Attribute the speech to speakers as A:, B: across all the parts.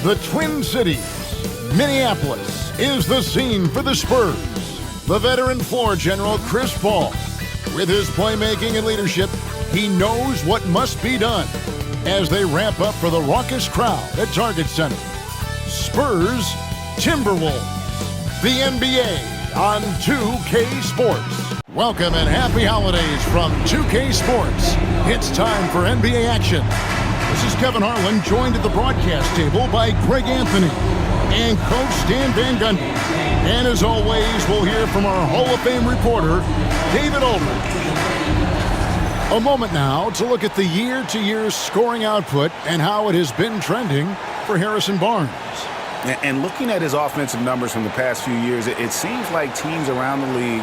A: The Twin Cities, Minneapolis, is the scene for the Spurs. The veteran floor general, Chris Paul, with his playmaking and leadership, he knows what must be done as they ramp up for the raucous crowd at Target Center. Spurs, Timberwolves, the NBA on 2K Sports. Welcome and happy holidays from 2K Sports. It's time for NBA action. This is Kevin Harlan, joined at the broadcast table by Greg Anthony and Coach Stan Van Gundy. And as always, we'll hear from our Hall of Fame reporter, David Aldridge. A moment now to look at the year-to-year scoring output and how it has been trending for Harrison Barnes.
B: And looking at his offensive numbers from the past few years, it seems like teams around the league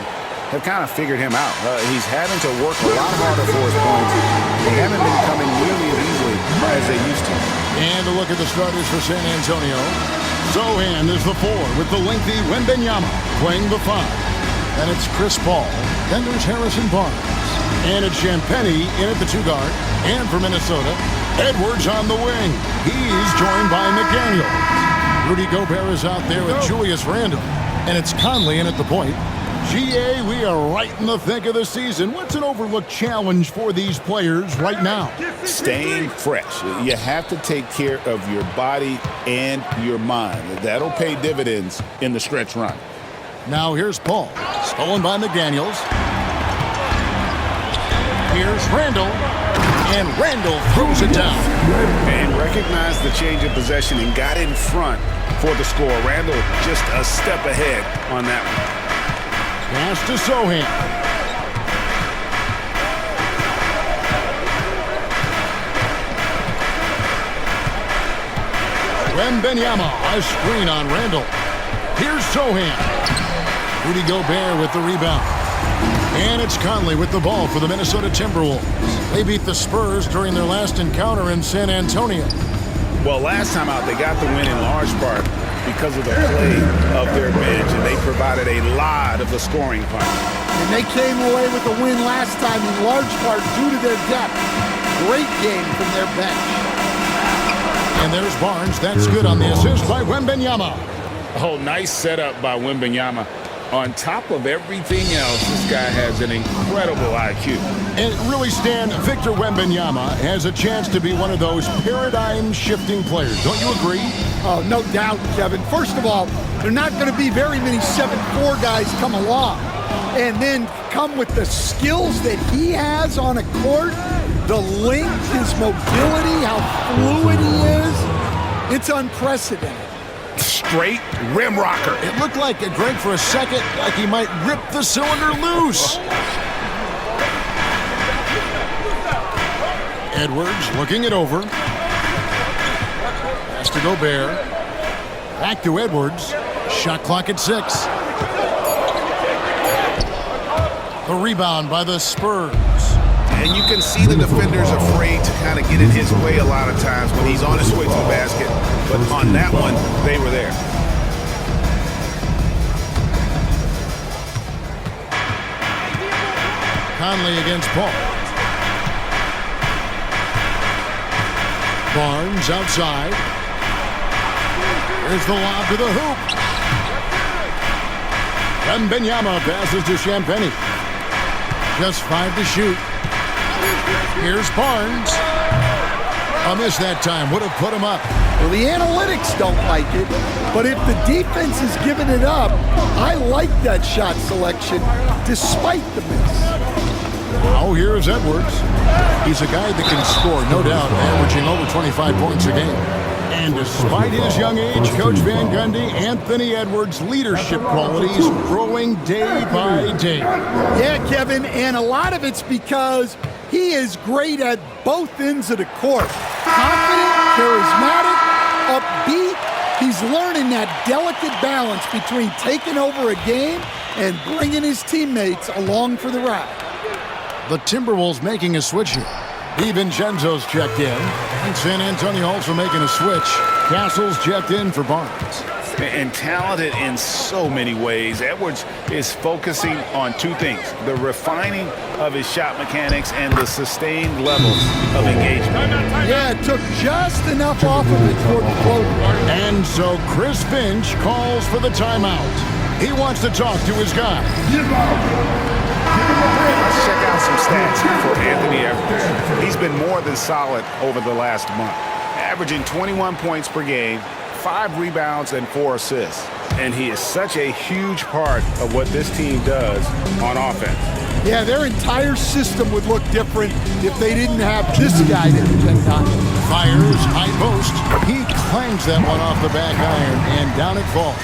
B: have kind of figured him out. He's having to work a lot harder for his points. They haven't been coming nearly as easily as they used to.
A: And a look at the starters for San Antonio. Sohan is the 4 with the lengthy Wembanyama playing the 5. And it's Chris Paul. Then there's Harrison Barnes. And it's Champagnie in at the 2 guard. And for Minnesota, Edwards on the wing. He's joined by McDaniel. Rudy Gobert is out there with Julius Randle. And it's Conley in at the point. GA, we are right in the thick of the season. What's an overlooked challenge for these players right now?
B: Staying fresh. You have to take care of your body and your mind. That'll pay dividends in the stretch run.
A: Now here's Paul. Stolen by McDaniels. Here's Randle. And Randle throws it down.
B: And recognized the change of possession and got in front for the score. Randle just a step ahead on that one.
A: Pass to Sohan. Wembanyama, a screen on Randle. Here's Sohan. Rudy Gobert with the rebound. And it's Conley with the ball for the Minnesota Timberwolves. They beat the Spurs during their last encounter in San Antonio.
B: Well, last time out, they got the win in large part because of the play of their bench, and they provided a lot of the scoring punch.
C: And they came away with the win last time in large part due to their depth. Great game from their bench.
A: And there's Barnes. That's good on the assist by Wembanyama.
B: Oh, nice setup by Wembanyama. On top of everything else, this guy has an incredible IQ.
A: And really, Stan, Victor Wembanyama has a chance to be one of those paradigm-shifting players. Don't you agree?
C: Oh, no doubt, Kevin. First of all, there are not going to be very many 7'4" guys come along and then come with the skills that he has on a court, the length, his mobility, how fluid he is. It's unprecedented.
B: Straight rim rocker.
A: It looked like, Greg, for a second, like he might rip the cylinder loose. Edwards looking it over. Pass to Gobert. Back to Edwards. Shot clock at 6. The rebound by the Spurs.
B: And you can see the defenders afraid to kind of get in his way a lot of times when he's on his way to the basket. But on that one, they were there.
A: Conley against Paul. Barnes outside. Here's the lob to the hoop. Wembanyama passes to Champagnie. Just 5 to shoot. Here's Barnes. A miss that time. Would have put him up.
C: Well, the analytics don't like it, but if the defense is giving it up, I like that shot selection despite the miss.
A: Now here's Edwards. He's a guy that can score, no doubt, averaging over 25 points a game. And despite his young age, Coach Van Gundy, Anthony Edwards' leadership qualities growing day by day.
C: Yeah, Kevin, and a lot of it's because he is great at both ends of the court. Confident, charismatic, upbeat. He's learning that delicate balance between taking over a game and bringing his teammates along for the ride.
A: The Timberwolves making a switch here. DiVincenzo's checked in. And San Antonio also making a switch. Castle's checked in for Barnes.
B: And talented in so many ways. Edwards is focusing on 2 things: the refining of his shot mechanics and the sustained level of engagement.
C: Yeah, it took just enough off of it for the floater.
A: So Chris Finch calls for the timeout. He wants to talk to his guy.
B: Let's check out some stats for Anthony Edwards. He's been more than solid over the last month, averaging 21 points per game, 5 rebounds, and 4 assists. And he is such a huge part of what this team does on offense.
C: Yeah, their entire system would look different if they didn't have this guy to depend on.
A: Fires, high post. He clangs that one off the back iron, and down it falls.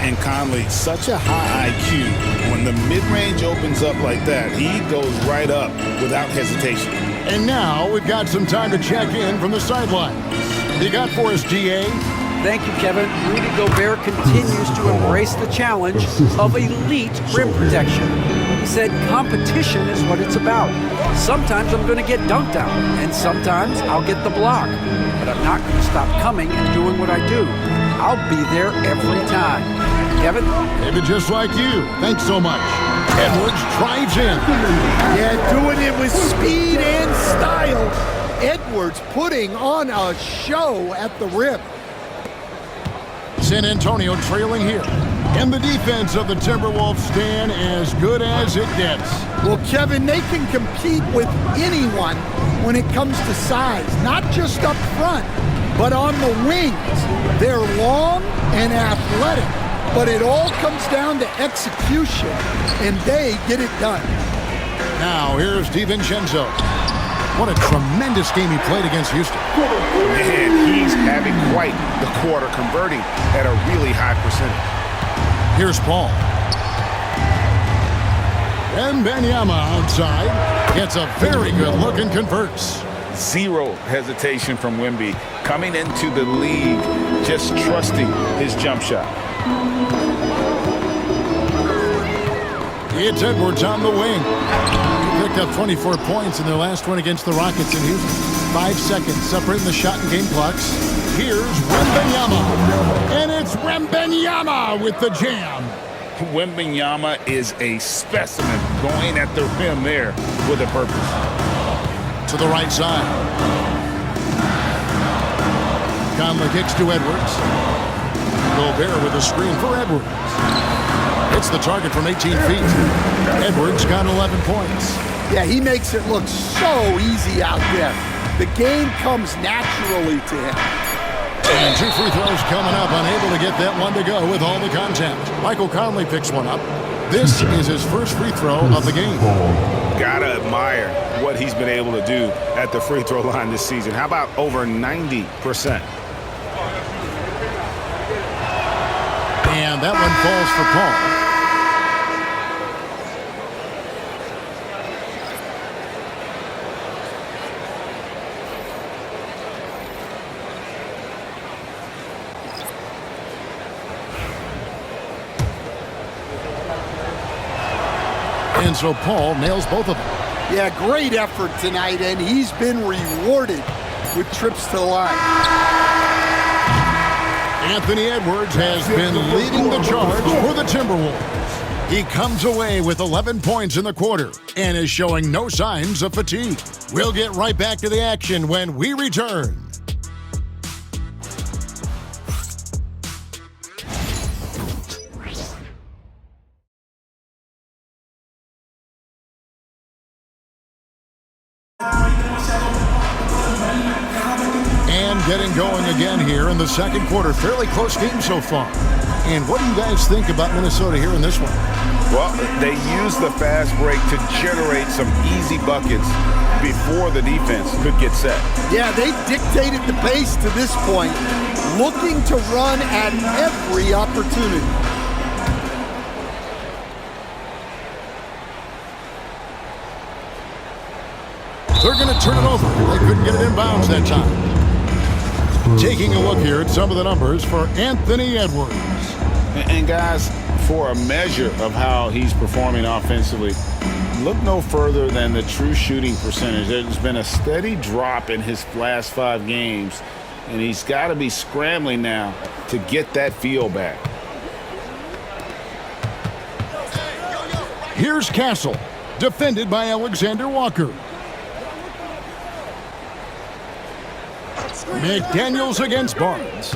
B: And Conley, such a high IQ. When the mid-range opens up like that, he goes right up without hesitation.
A: And now we've got some time to check in from the sideline. You got for us, GA?
D: Thank you, Kevin. Rudy Gobert continues to embrace the challenge of elite rim protection. He said competition is what it's about. Sometimes I'm going to get dunked out, and sometimes I'll get the block. But I'm not going to stop coming and doing what I do. I'll be there every time. Kevin?
A: Maybe just like you. Thanks so much. Edwards drives in.
C: Yeah, doing it with speed and style. Edwards putting on a show at the rim.
A: San Antonio trailing here. And the defense of the Timberwolves stand as good as it gets.
C: Well, Kevin, they can compete with anyone when it comes to size, not just up front, but on the wings. They're long and athletic, but it all comes down to execution, and they get it done.
A: Now, here's DiVincenzo. What a tremendous game he played against Houston.
B: Man, he's having quite the quarter, converting at a really high percentage.
A: Here's Paul. Wembanyama outside. Gets a very good look and converts.
B: Zero hesitation from Wemby, coming into the league just trusting his jump shot.
A: It's Edwards on the wing. He picked up 24 points in their last one against the Rockets in Houston. 5 seconds separating the shot and game clocks. Here's Wembanyama. And it's Wembanyama with the jam.
B: Wembanyama is a specimen, going at the rim there with a purpose.
A: To the right side. Conley kicks to Edwards. Gobert with a screen for Edwards. Hits the target from 18 feet. Edwards got 11 points.
C: Yeah, he makes it look so easy out there. The game comes naturally to him.
A: And 2 free throws coming up, unable to get that one to go with all the contact. Michael Conley picks one up. This is his first free throw of the game.
B: Gotta admire what he's been able to do at the free throw line this season. How about over 90%?
A: And that one falls for Paul. And so Paul nails both of them.
C: Yeah, great effort tonight, and he's been rewarded with trips to the line.
A: Anthony Edwards has been leading the charge for the Timberwolves. He comes away with 11 points in the quarter and is showing no signs of fatigue. We'll get right back to the action when we return. And getting going again here in the second quarter. Fairly close game so far. And what do you guys think about Minnesota here in this one?
B: Well, they used the fast break to generate some easy buckets before the defense could get set.
C: Yeah, they dictated the pace to this point, looking to run at every opportunity.
A: They're going to turn it over. They couldn't get it in bounds that time. Taking a look here at some of the numbers for Anthony Edwards.
B: And guys, for a measure of how he's performing offensively, look no further than the true shooting percentage. There's been a steady drop in his last 5 games, and he's got to be scrambling now to get that feel back.
A: Here's Castle, defended by Alexander Walker. McDaniels against Barnes.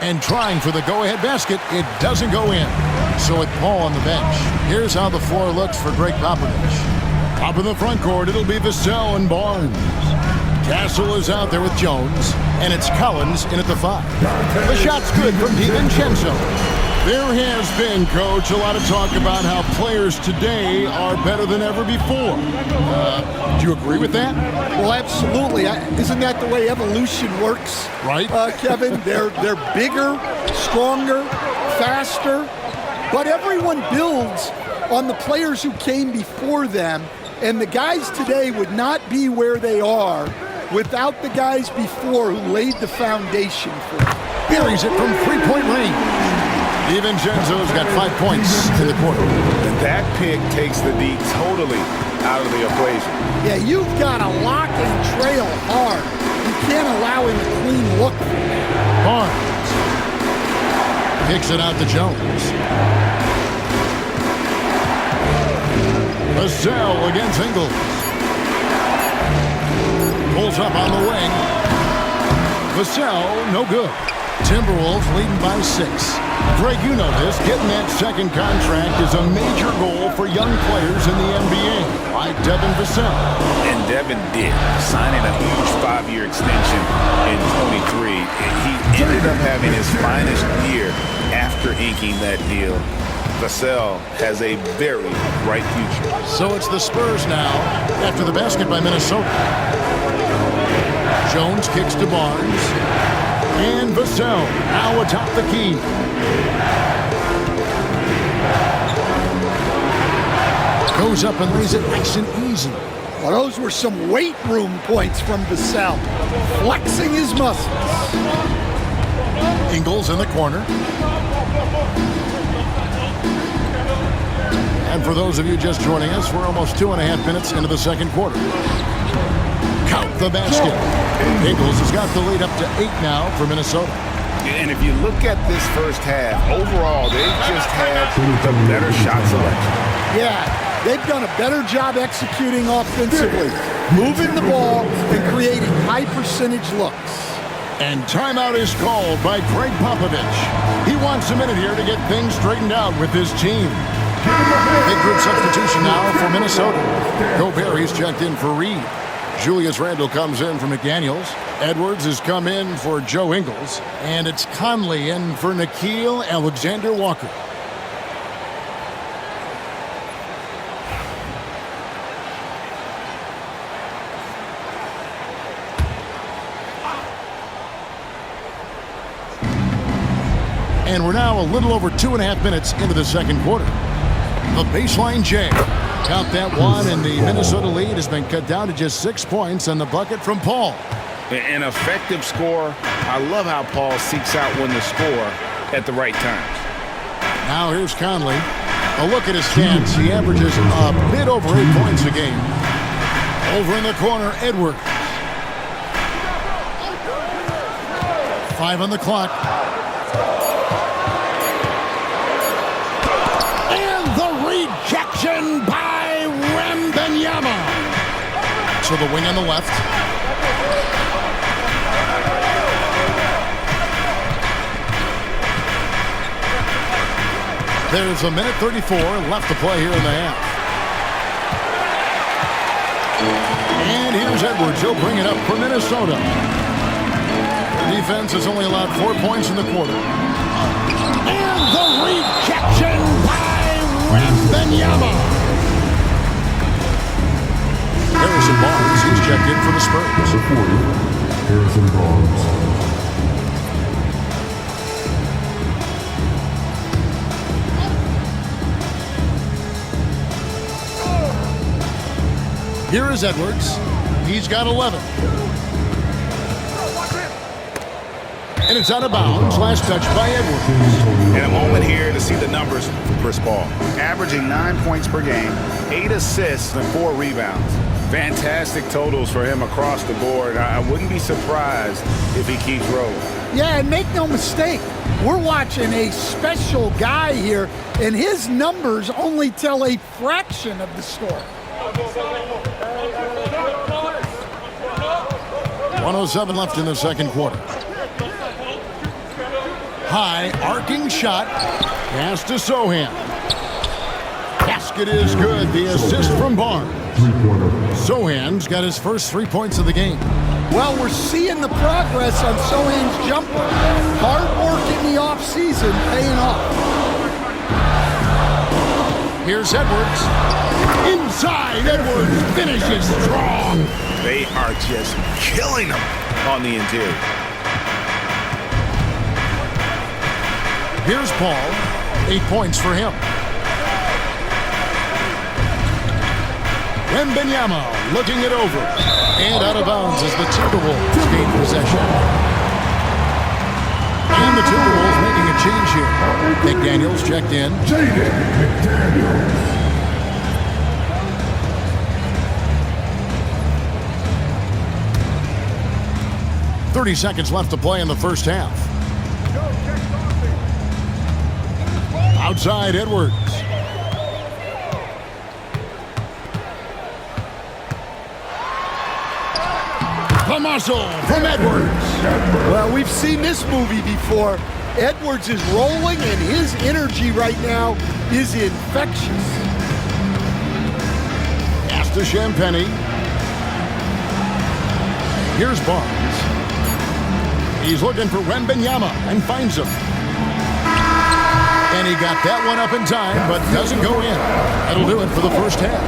A: And trying for the go-ahead basket, it doesn't go in. So with Paul on the bench, here's how the floor looks for Greg Popovich. Up in the front court, it'll be Vassell and Barnes. Castle is out there with Jones, and it's Collins in at the 5. The shot's good from DiVincenzo. There has been, Coach, a lot of talk about how players today are better than ever before. Do you agree with that?
C: Well, absolutely. Isn't that the way evolution works?
A: Right.
C: Kevin, they're bigger, stronger, faster, but everyone builds on the players who came before them, and the guys today would not be where they are without the guys before who laid the foundation for them.
A: Buries it from three-point range. DiVincenzo's got 5 points in the quarter.
B: And that pick takes the D totally out of the equation.
C: Yeah, you've got to lock and trail hard. You can't allow him a clean look.
A: Barnes kicks it out to Jones. Vassell against Ingles. Pulls up on the wing. Vassell, no good. Timberwolves leading by 6. Greg, you know this. Getting that second contract is a major goal for young players in the NBA, like Devin Vassell.
B: And Devin did, signing a huge 5-year extension in 23. He ended up having his finest year after inking that deal. Vassell has a very bright future.
A: So it's the Spurs now after the basket by Minnesota. Jones kicks to Barnes. And Vassell now atop the key. Goes up and lays it nice and easy.
C: Well, those were some weight room points from Vassell, flexing his muscles.
A: Ingles in the corner. And for those of you just joining us, we're almost 2.5 minutes into the second quarter. Count the basket. Ingles has got the lead up to 8 now for Minnesota.
B: And if you look at this first half, overall, they've just had the better shot selection.
C: Yeah, they've done a better job executing offensively, moving the ball and creating high percentage looks.
A: And timeout is called by Greg Popovich. He wants a minute here to get things straightened out with his team. Big group substitution now for Minnesota. Gobert, he's checked in for Reed. Julius Randle comes in for McDaniels. Edwards has come in for Joe Ingles. And it's Conley in for Nickeil Alexander-Walker. And we're now a little over 2.5 minutes into the second quarter. The baseline jam. Count that one, and the Minnesota lead has been cut down to just 6 points on the bucket from Paul.
B: An effective score. I love how Paul seeks out when to score at the right times.
A: Now here's Conley. A look at his stats. He averages a bit over 8 points a game. Over in the corner, Edwards. 5 on the clock. Rejection by Wembanyama. To the wing on the left. There's a minute 34 left to play here in the half. And here's Edwards. He'll bring it up for Minnesota. The defense has only allowed 4 points in the quarter. And the rejection by Wembanyama. Harrison Barnes, he's checked in for the Spurs.
E: Number 40, Harrison Barnes.
A: Here is Edwards. He's got 11. And it's out of bounds. Last touch by Edwards.
B: And a moment here to see the numbers for Chris Paul. Averaging 9 points per game, 8 assists, and 4 rebounds. Fantastic totals for him across the board. I wouldn't be surprised if he keeps rolling.
C: Yeah, and make no mistake, we're watching a special guy here, and his numbers only tell a fraction of the story.
A: 1:07 left in the second quarter. High arcing shot. Pass to Sohan. Basket is good. The assist from Barnes. Sohan's got his first 3 points of the game.
C: Well, we're seeing the progress on Sohan's jumper. Hard work in the offseason paying off.
A: Here's Edwards. Inside, Edwards finishes strong.
B: They are just killing them on the interior.
A: Here's Paul. 8 points for him. Wembanyama looking it over. And out of bounds as the Timberwolves gain possession. And the Timberwolves making a change here. McDaniels checked in.
E: McDaniels.
A: 30 seconds left to play in the first half. Outside Edwards. The muscle from Edwards.
C: Well, we've seen this movie before. Edwards is rolling, and his energy right now is infectious.
A: Pass to Champagny. Here's Barnes. He's looking for Wembanyama and finds him. And he got that one up in time, but doesn't go in. That'll do it for the first half.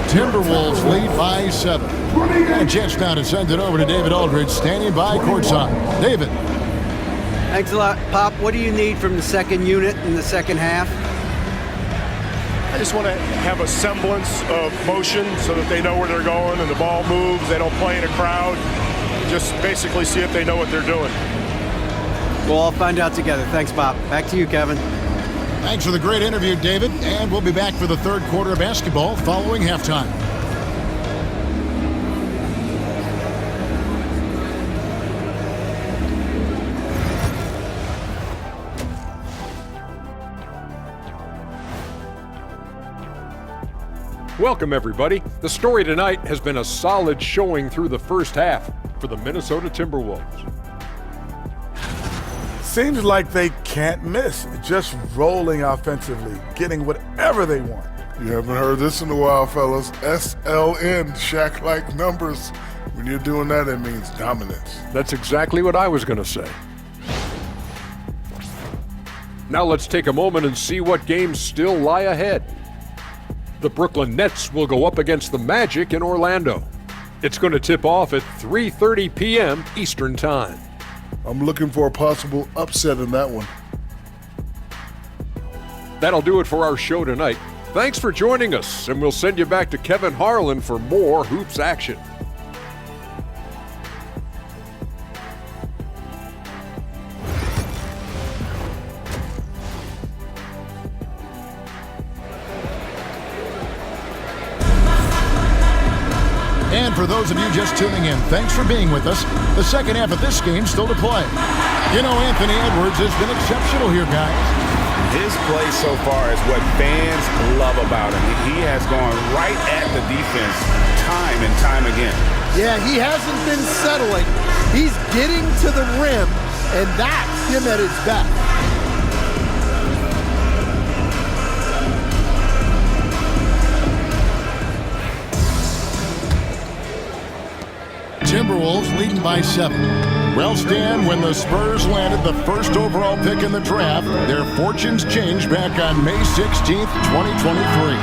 A: Timberwolves lead by 7. And a chance now to send it over to David Aldridge, standing by courtside. David.
D: Thanks a lot, Pop. What do you need from the second unit in the second half?
F: I just want to have a semblance of motion so that they know where they're going and the ball moves. They don't play in a crowd. Just basically see if they know what they're doing.
D: We'll all find out together. Thanks, Pop. Back to you, Kevin.
A: Thanks for the great interview, David. And we'll be back for the third quarter of basketball following halftime.
G: Welcome, everybody. The story tonight has been a solid showing through the first half for the Minnesota Timberwolves.
H: Seems like they can't miss, just rolling offensively, getting whatever they want.
E: You haven't heard this in a while, fellas. SLN, Shaq-like numbers. When you're doing that, it means dominance.
G: That's exactly what I was going to say. Now let's take a moment and see what games still lie ahead. The Brooklyn Nets will go up against the Magic in Orlando. It's going to tip off at 3:30 p.m. Eastern Time.
E: I'm looking for a possible upset in that one.
G: That'll do it for our show tonight. Thanks for joining us, and we'll send you back to Kevin Harlan for more hoops action.
A: And for those of you just tuning in, thanks for being with us. The second half of this game still to play. You know, Anthony Edwards has been exceptional here, guys.
B: His play so far is what fans love about him. He has gone right at the defense time and time again.
C: Yeah, he hasn't been settling. He's getting to the rim, and that's him at his best.
A: Timberwolves leading by 7. Well, Stan, when the Spurs landed the first overall pick in the draft, their fortunes changed back on May 16th, 2023.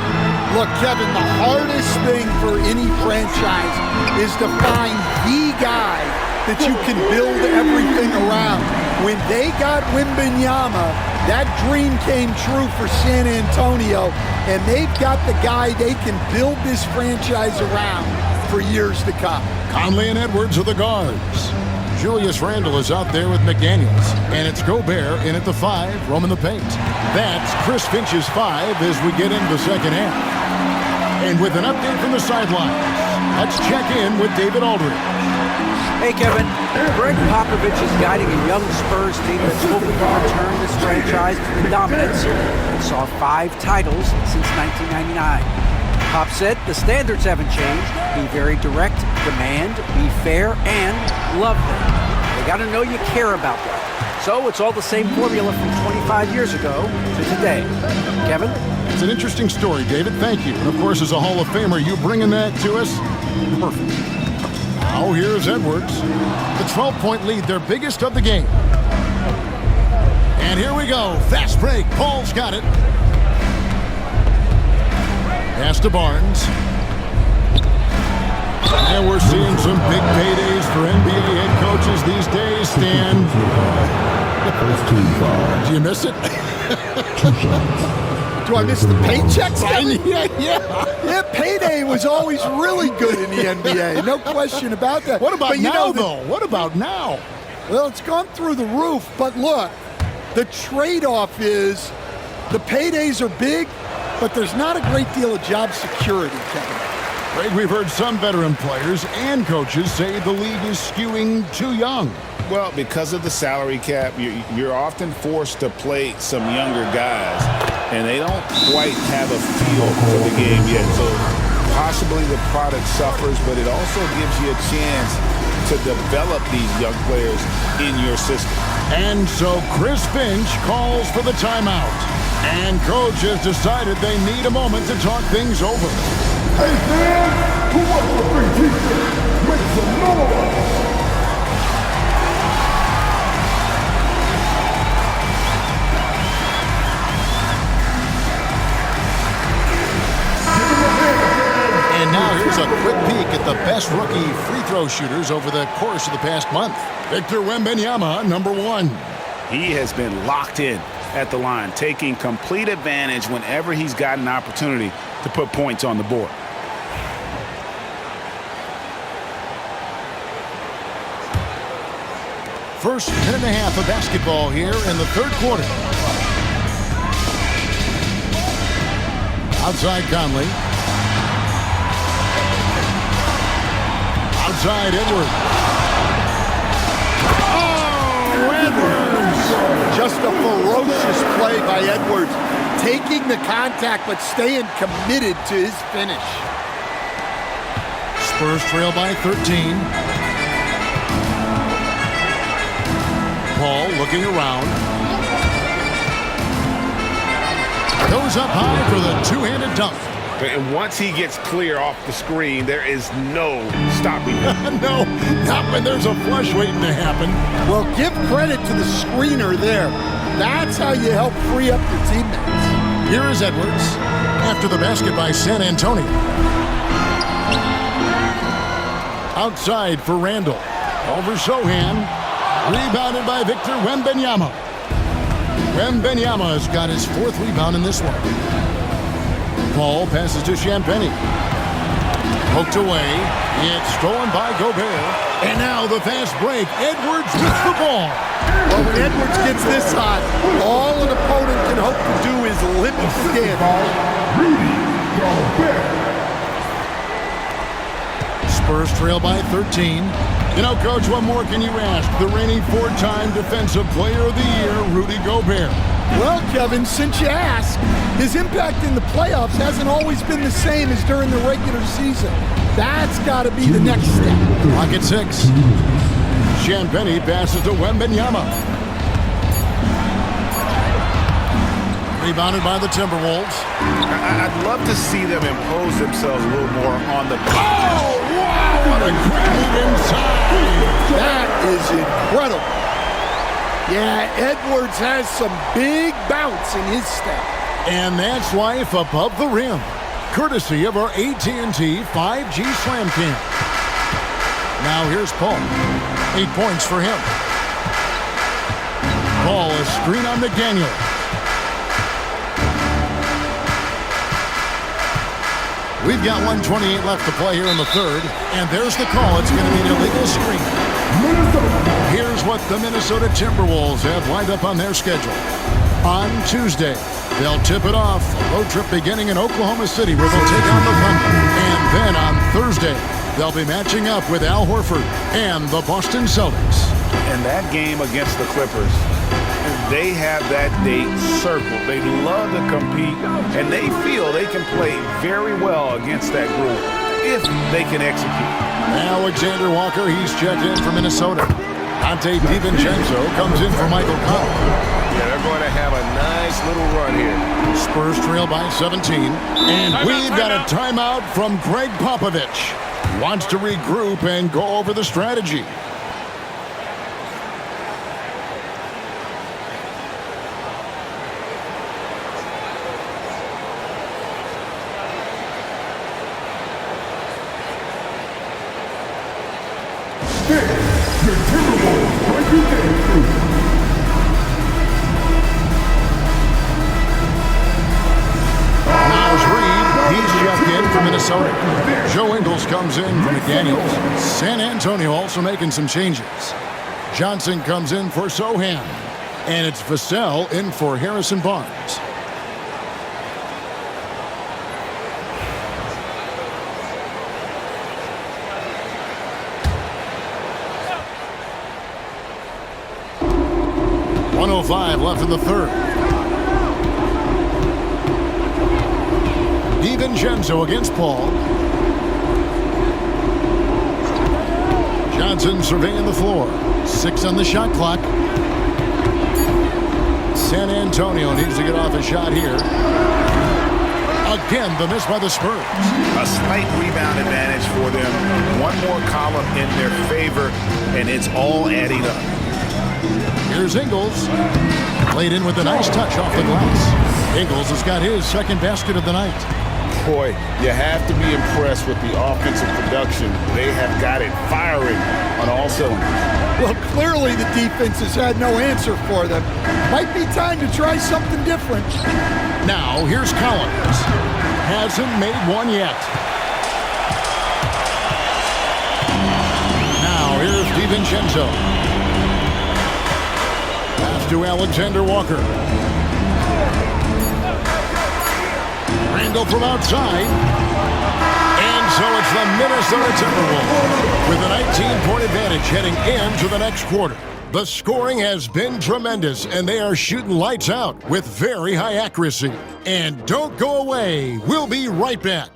C: Look, Kevin, the hardest thing for any franchise is to find the guy that you can build everything around. When they got Wembanyama, that dream came true for San Antonio, and they've got the guy they can build this franchise around for years to come.
A: Conley and Edwards are the guards. Julius Randle is out there with McDaniels. And it's Gobert in at the 5, roaming the paint. That's Chris Finch's 5 as we get into the second half. And with an update from the sidelines, let's check in with David Aldridge.
D: Hey, Kevin. Greg Popovich is guiding a young Spurs team that's hoping to return this franchise to the dominance that saw 5 titles since 1999. Pop said the standards haven't changed. Be very direct, demand, be fair, and love them. They got to know you care about them. So it's all the same formula from 25 years ago to today. Kevin?
A: It's an interesting story, David. Thank you. And of course, as a Hall of Famer, you bringing that to us? Perfect. Now here's Edwards. The 12-point lead, their biggest of the game. And here we go. Fast break. Paul's got it. Pass to Barnes. And we're seeing some big paydays for NBA head coaches these days, Stan. Do you miss it?
C: Do I miss the paychecks, Kevin?
A: Yeah.
C: Payday was always really good in the NBA. No question about that.
A: What about
C: but
A: now, though? What about now?
C: Well, it's gone through the roof. But look, the trade-off is the paydays are big, but there's not a great deal of job security, Kevin.
A: Greg, we've heard some veteran players and coaches say the league is skewing too young.
B: Well, because of the salary cap, you're often forced to play some younger guys, and they don't quite have a feel for the game yet. So possibly the product suffers, but it also gives you a chance to develop these young players in your system.
A: And so Chris Finch calls for the timeout. And coach has decided they need a moment to talk things over.
E: Hey, fans, who wants the free t-shirt? Make some noise!
A: And now here's a quick peek at the best rookie free throw shooters over the course of the past month. Victor Wembanyama, number 1.
B: He has been locked in at the line, taking complete advantage whenever he's got an opportunity to put points on the board.
A: First minute and a half of basketball here in the third quarter. Outside Conley. Outside Edwards. Oh, Edwards!
C: Just a ferocious play by Edwards. Taking the contact, but staying committed to his finish.
A: Spurs trail by 13. Paul looking around. Goes up high for the two-handed dunk.
B: And once he gets clear off the screen, there is no stopping him.
A: No, not when there's a flush waiting to happen.
C: Well, give credit to the screener there. That's how you help free up your teammates.
A: Here is Edwards after the basket by San Antonio. Outside for Randall. Over Sohan. Rebounded by Victor Wembanyama. Wembanyama has got his 4th rebound in this one. Paul passes to Champagny. Poked away. It's stolen by Gobert. And now the fast break. Edwards with the ball.
C: Well, when Edwards gets this hot, all an opponent can hope to do is limit the
A: Spurs trail by 13. You know, Coach, what more can you ask? The reigning 4-time Defensive Player of the Year, Rudy Gobert.
C: Well, Kevin, since you ask, his impact in the playoffs hasn't always been the same as during the regular season. That's got to be the next step.
A: Clock at 6. Champagny passes to Wembanyama. Rebounded by the Timberwolves.
B: I'd love to see them impose themselves a little more on the...
A: Oh, wow, what a grab inside.
C: That is incredible. Yeah, Edwards has some big bounce in his step.
A: And that's life above the rim, courtesy of our AT&T 5G Slam Cam. Now here's Paul. 8 points for him. Paul, a screen on McDaniel. We've got 1:28 left to play here in the third, and there's the call. It's going to be an illegal screen. Here's what the Minnesota Timberwolves have lined up on their schedule. On Tuesday, they'll tip it off. A road trip beginning in Oklahoma City where they'll take on the Thunder. And then on Thursday, they'll be matching up with Al Horford and the Boston Celtics.
B: And that game against the Clippers, they have that date circled. They love to compete, and they feel they can play very well against that group if they can execute.
A: Alexander Walker, he's checked in for Minnesota. Dante DiVincenzo comes in for Michael Conley.
B: Yeah, they're going to have a nice little run here.
A: Spurs trail by 17. And we've got a timeout from Greg Popovich. Wants to regroup and go over the strategy.
E: Your Timberwolves breaking game.
A: Miles Reed, he's checked in from Minnesota. Joe Ingles comes in from McDaniels. San Antonio also making some changes. Johnson comes in for Sohan. And it's Vassell in for Harrison Barnes. .105 left in the third. DiVincenzo against Paul. Johnson surveying the floor. 6 on the shot clock. San Antonio needs to get off a shot here. Again, the miss by the Spurs.
B: A slight rebound advantage for them. One more column in their favor, and it's all adding up.
A: Here's Ingles. Played in with a nice touch off the glass. Ingles has got his second basket of the night.
B: Boy, you have to be impressed with the offensive production. They have got it firing on all cylinders.
C: Well, clearly the defense has had no answer for them. Might be time to try something different.
A: Now, here's Collins. Hasn't made one yet. Now, here's DiVincenzo. Pass to Alexander Walker. Randall from outside. And so it's the Minnesota Timberwolves with a 19-point advantage heading into the next quarter. The scoring has been tremendous, and they are shooting lights out with very high accuracy. And don't go away. We'll be right back.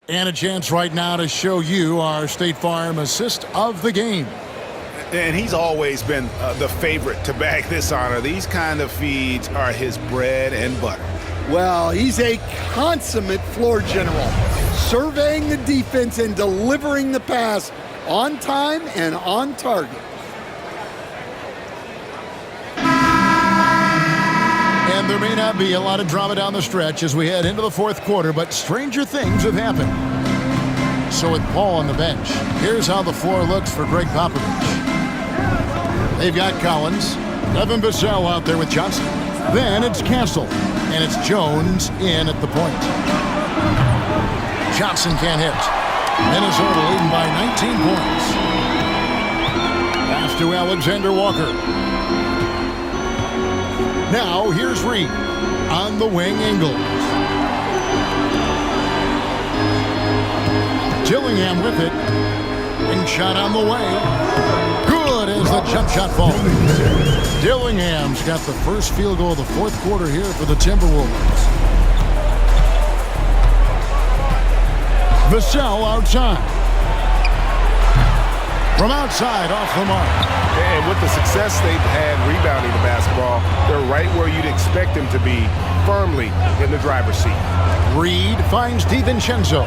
A: And a chance right now to show you our State Farm assist of the game.
B: And he's always been the favorite to bag this honor. These kind of feeds are his bread and butter.
C: Well, he's a consummate floor general, surveying the defense and delivering the pass on time and on target.
A: And there may not be a lot of drama down the stretch as we head into the fourth quarter, but stranger things have happened. So with Paul on the bench, here's how the floor looks for Greg Popovich. They've got Collins, Devin Vassell out there with Johnson. Then it's Castle, and it's Jones in at the point. Johnson can't hit. Minnesota leading by 19 points. Pass to Alexander Walker. Now, here's Reed. On the wing, Ingles. Dillingham with it. And shot on the way. Good as the jump shot falls. Dillingham's got the first field goal of the fourth quarter here for the Timberwolves. Vassell outside. From outside, off the mark.
B: And with the success they've had rebounding the basketball, they're right where you'd expect them to be, firmly in the driver's seat.
A: Reed finds DiVincenzo.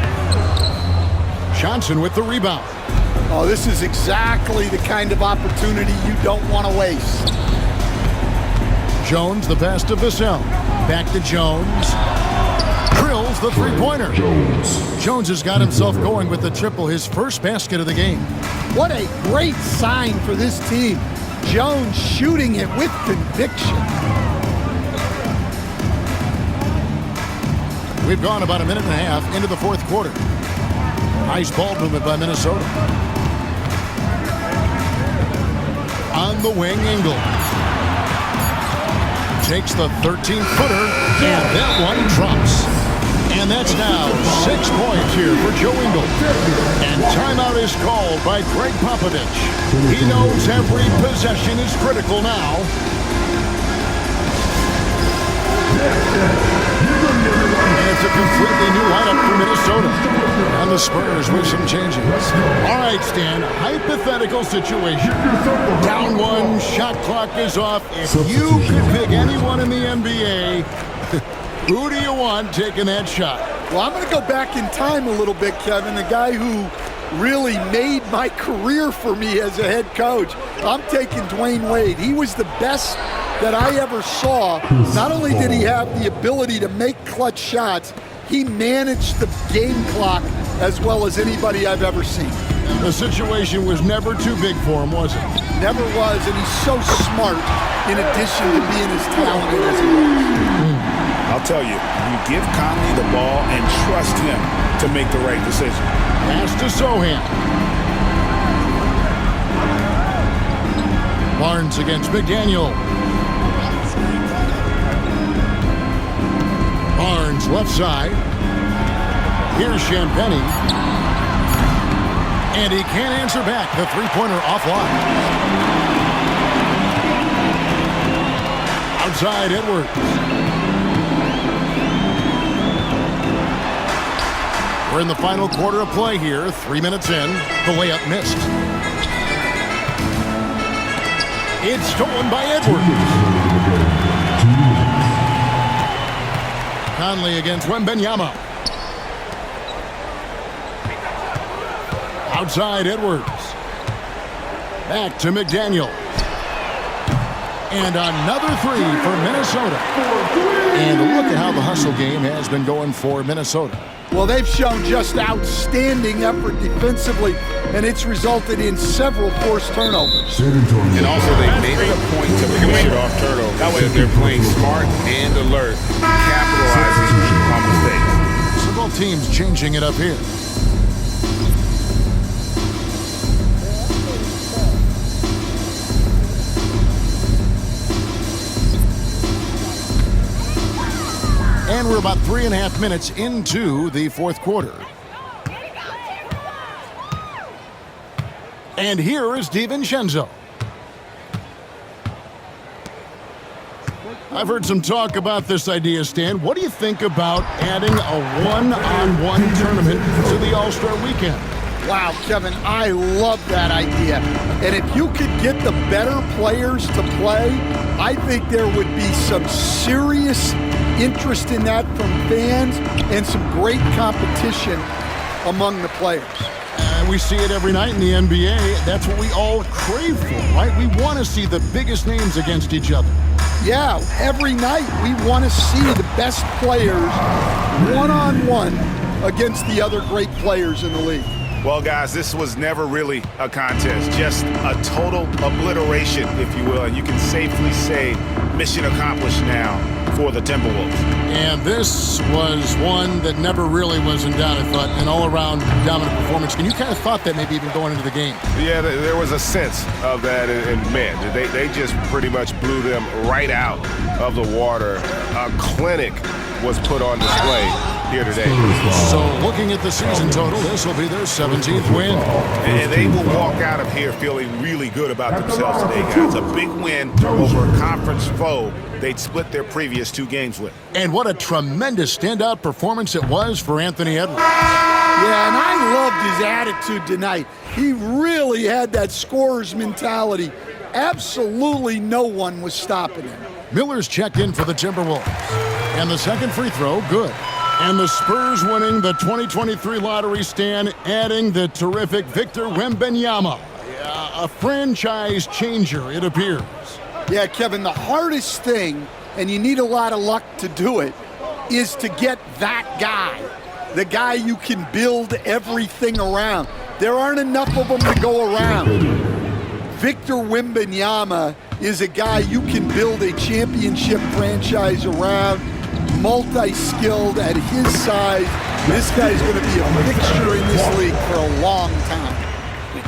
A: Johnson with the rebound.
C: Oh, this is exactly the kind of opportunity you don't want to waste.
A: Jones, the pass to Vassell. Back to Jones. Drills the three-pointer. Jones has got himself going with the triple, his first basket of the game.
C: What a great sign for this team. Jones shooting it with conviction.
A: We've gone about a minute and a half into the fourth quarter. Nice ball movement by Minnesota. On the wing, Ingles. Takes the 13-footer, and that one drops. And that's now 6 points here for Joe Ingles. And timeout is called by Greg Popovich. He knows every possession is critical now. And it's a completely new lineup for Minnesota. And the Spurs with some changes. All right, Stan, hypothetical situation. Down 1, shot clock is off. If you could pick anyone in the NBA, who do you want taking that shot?
C: Well, I'm going to go back in time a little bit, Kevin. The guy who really made my career for me as a head coach. I'm taking Dwayne Wade. He was the best that I ever saw. Not only did he have the ability to make clutch shots, he managed the game clock as well as anybody I've ever seen.
A: The situation was never too big for him, was it?
C: Never was, and he's so smart in addition to being as talented as he was.
B: I'll tell you, you give Conley the ball and trust him to make the right decision.
A: Pass to Sohan. Barnes against McDaniel. Barnes left side. Here's Champagnie. And he can't answer back. The three-pointer offline. Outside Edwards. We're in the final quarter of play here. 3 minutes in. The layup missed. It's stolen by Edwards. Conley against Wembanyama. Outside Edwards. Back to McDaniel. And another three for Minnesota. And look at how the hustle game has been going for Minnesota.
C: Well, they've shown just outstanding effort defensively, and it's resulted in several forced turnovers.
B: And also, they made it a point to push it off turnovers. That way, they're playing smart and alert, capitalizing on mistakes.
A: So both teams changing it up here. And we're about 3.5 minutes into the fourth quarter. And here is DiVincenzo. I've heard some talk about this idea, Stan. What do you think about adding a one-on-one tournament to the All-Star Weekend?
C: Wow, Kevin, I love that idea. And if you could get the better players to play, I think there would be some serious interest in that from fans and some great competition among the players.
A: And we see it every night in the NBA. That's what we all crave for, right? We want to see the biggest names against each other.
C: Yeah, every night we want to see the best players one-on-one against the other great players in the league.
B: Well, guys, this was never really a contest, just a total obliteration, if you will. And you can safely say mission accomplished now for the Timberwolves.
A: And this was one that never really was in doubt, I thought, an all-around dominant performance. And you kind of thought that maybe even going into the game.
F: Yeah, there was a sense of that, and man, they just pretty much blew them right out of the water. A clinic was put on display here today.
A: So looking at the season total, this will be their 17th win.
B: And they will walk out of here feeling really good about themselves today, guys. A big win over a conference foe they'd split their previous 2 games with.
A: And what a tremendous standout performance it was for Anthony Edwards.
C: Yeah, and I loved his attitude tonight. He really had that scorer's mentality. Absolutely no one was stopping him.
A: Miller's checked in for the Timberwolves. And the second free throw, good. And the Spurs winning the 2023 lottery, Stan, adding the terrific Victor Wembanyama. A franchise changer, it appears.
C: Yeah, Kevin, the hardest thing, and you need a lot of luck to do it, is to get that guy. The guy you can build everything around. There aren't enough of them to go around. Victor Wembanyama is a guy you can build a championship franchise around. Multi-skilled at his size. This guy's going to be a fixture in this league for a long time.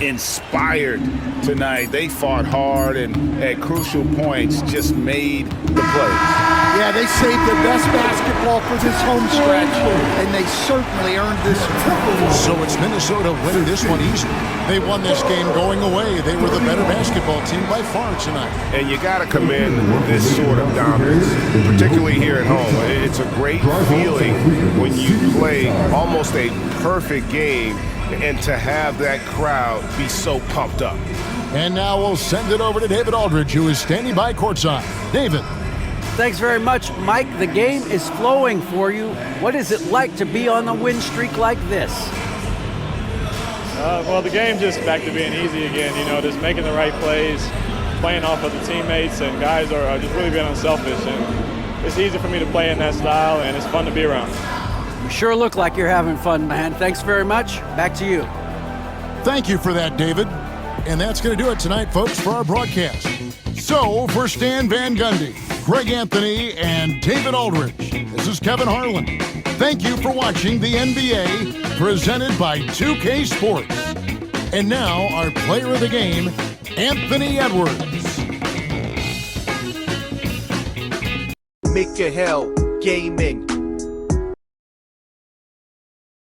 B: inspired tonight. They fought hard and at crucial points just made the plays.
C: Yeah, they saved their best basketball for this home stretch, and they certainly earned this one.
A: So it's Minnesota winning this one easy. They won this game going away. They were the better basketball team by far tonight.
B: And you got to commend this sort of dominance, particularly here at home. It's a great feeling when you play almost a perfect game and to have that crowd be so pumped up.
A: And now we'll send it over to David Aldridge, who is standing by courtside. David.
D: Thanks very much, Mike. The game is flowing for you. What is it like to be on a win streak like this?
I: Well, the game's just back to being easy again, just making the right plays, playing off of the teammates, and guys are just really being unselfish. And it's easy for me to play in that style, and it's fun to be around.
D: You sure look like you're having fun, man. Thanks very much. Back to you.
A: Thank you for that, David. And that's going to do it tonight, folks, for our broadcast. So, for Stan Van Gundy, Greg Anthony, and David Aldridge, this is Kevin Harlan. Thank you for watching the NBA, presented by 2K Sports. And now, our player of the game, Anthony Edwards.
J: Make your hell gaming.